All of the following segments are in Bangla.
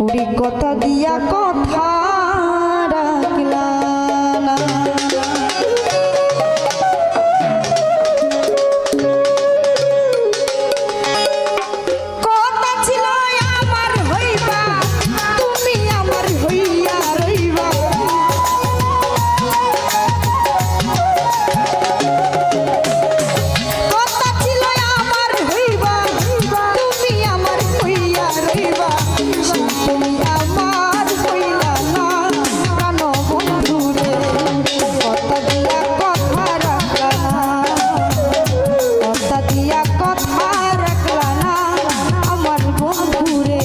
পুরি কথা দিয়া কথা রাখলা না। কথা ছিল আমার হইবা, তুমি আমার হইয়া রইবা। কথা ছিল আমার হইবা, তুমি আমার হইয়া রইবা। তুমি আমার হইলা না প্রাণ বন্ধুরে, কথা দিয়া কথা রাখলা না, কথা দিয়া কথা রাখলা না আমার বন্ধুরে,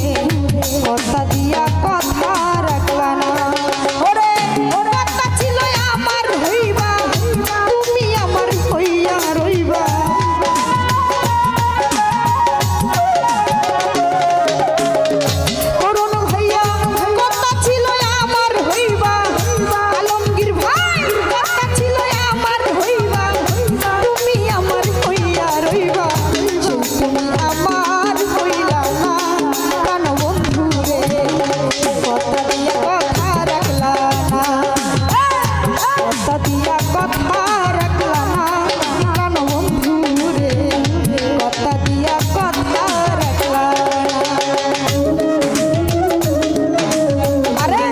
কথা দিয়া কথা রাখলা না। ওরে কথা ছিল আমার হইবা, তুমি আমার হইয়া রইবা। করুন ভাইয়া কথা ছিল আমার হইবা, আলমগীর ভাই কথা ছিল আমার হইবা, তুমি আমার হইয়া রইবা। তুমি আমার হইলা না প্রাণ বন্ধুরে, কথা দিয়া কথা রাখলা না, কথা দিয়া কথা রাখলা না প্রাণ বন্ধুরে, কথা দিয়া কথা রাখলা না। আরে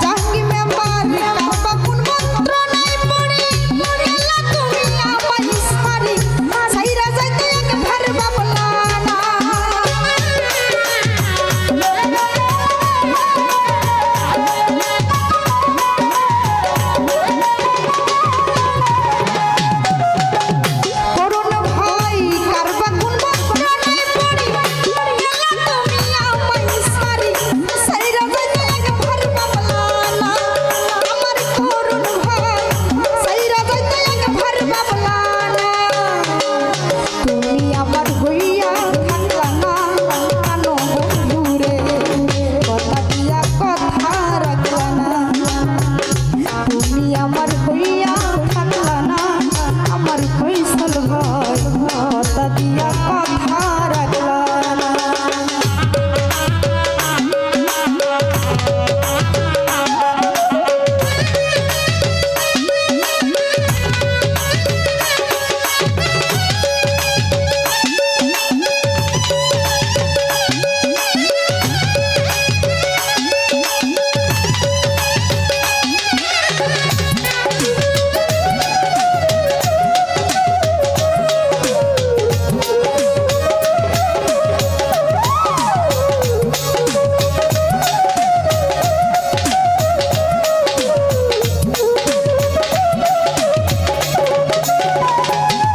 জাহাঙ্গী মেম্বার কারবা কোন মন্ত্র নাই পড়ি, এলা তুমি আমায় সারি সাইরা যাইতে একবার বাবলা না। করুন ভাই কারবা কোন মন্ত্র নাই পড়ি, এলা তুমি আমায় সারি সাইরা যাইতে একবার বাবলা না। আমার করুন ভাই সাইরা যাইতে একবার বাবলা না। তুমি আমার হইয়া থাকলা না প্রাণ বন্ধুরে, কথা দিয়া কথা রাখলা না। তুমি আমার হইয়া থাকলা না আমার ফয়সাল ভাই, কথা দিয়া কথা রাখলা না।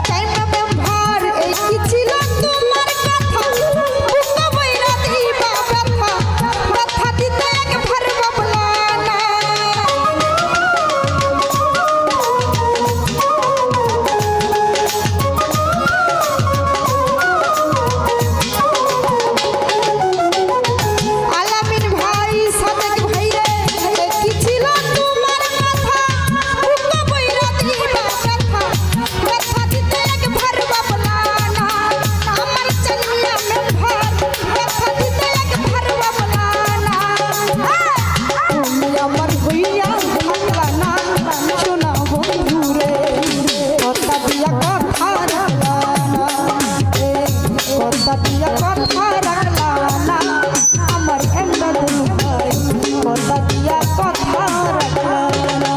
টাইমা ব্যবহার এই কি ছিল তোমার কথা, বুক বইরা দিবা ব্যথা, ব্যথা দিতে একবার বাবলা না। আলামিন ভাই সাদেক ভাই রে এই কি ছিল তোমার কথা, বুক বইরা দিবা ব্যথা, ব্যথা দিতে একবার বাবলা না। আমার চালিয়া মেম্বার ব্যথা দিতে একবার বাবলা না। তুমি আমার হইয়া থাকলা না সোনা বন্ধুরে, কথা দিয়া কথা রাখলা না, কথা দিয়া কথা রাখলা না আমার এমদাদুল ভাই, কথা দিয়া কথা রাখলা না।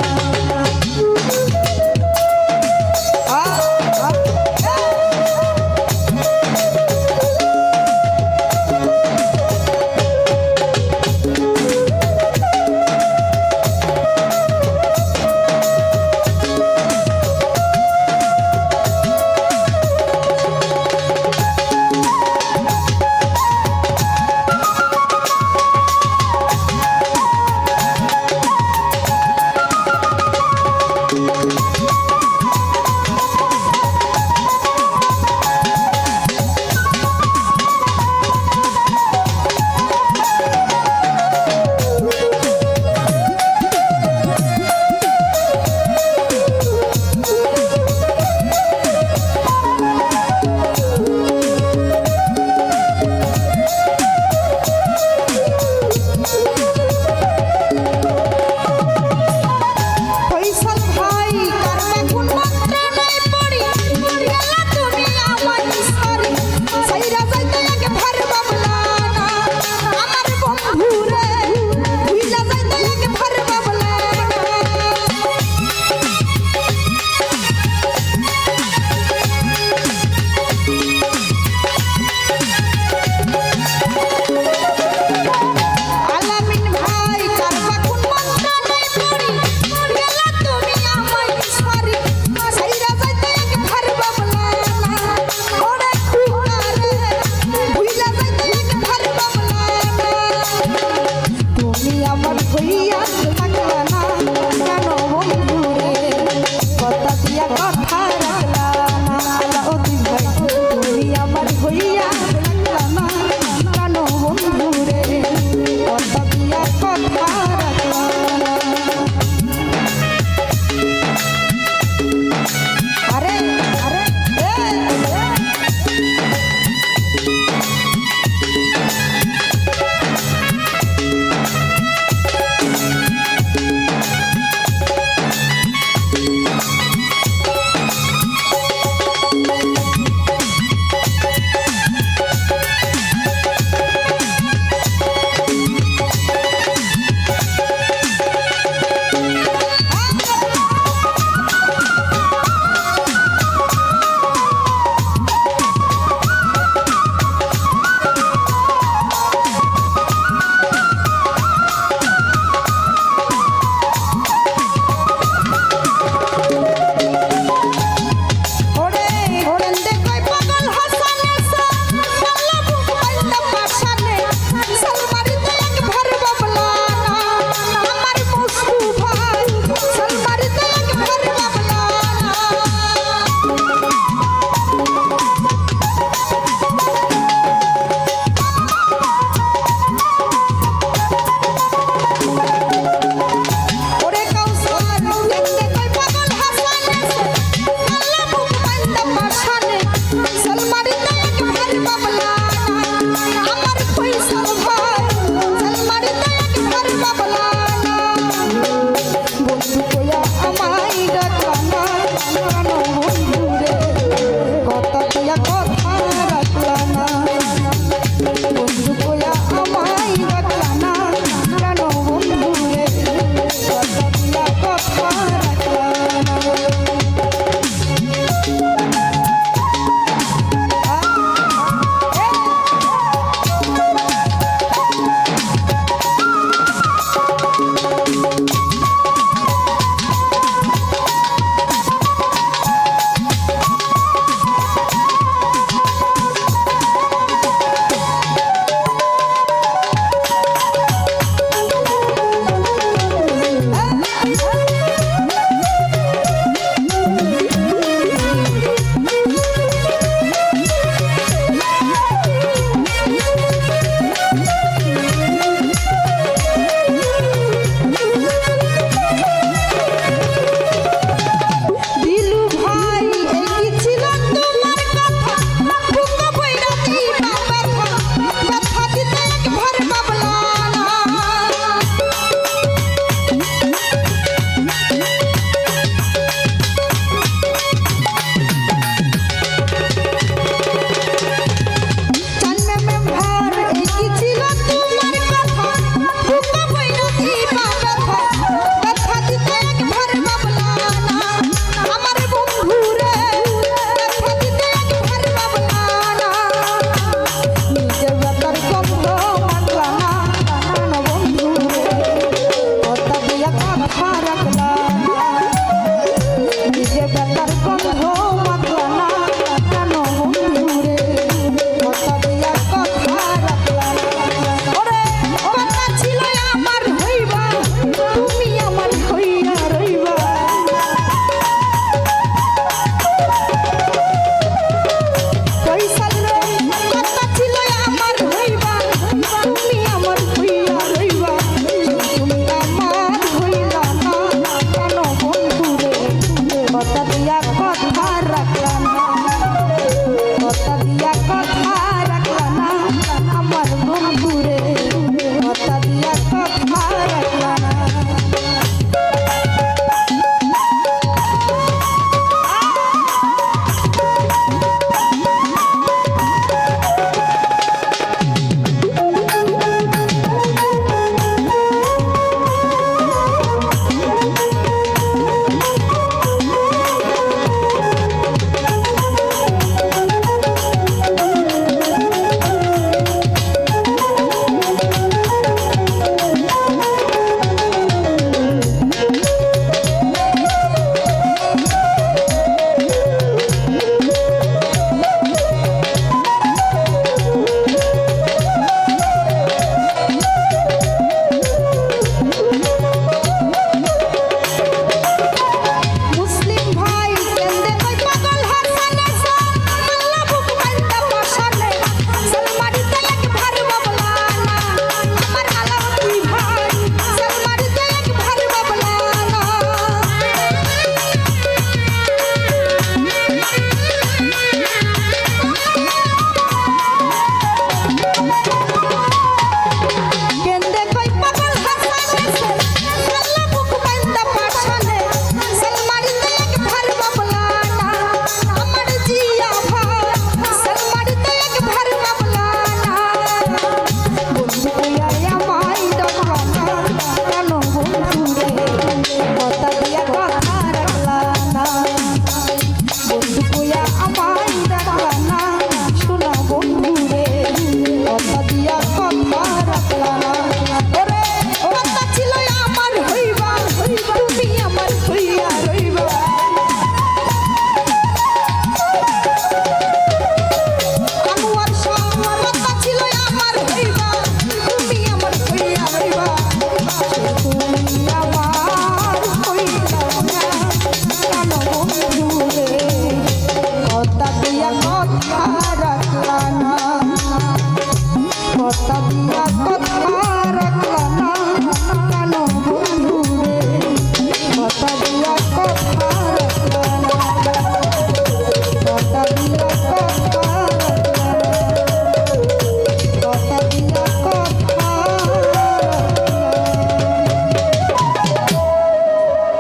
কথা দিয়া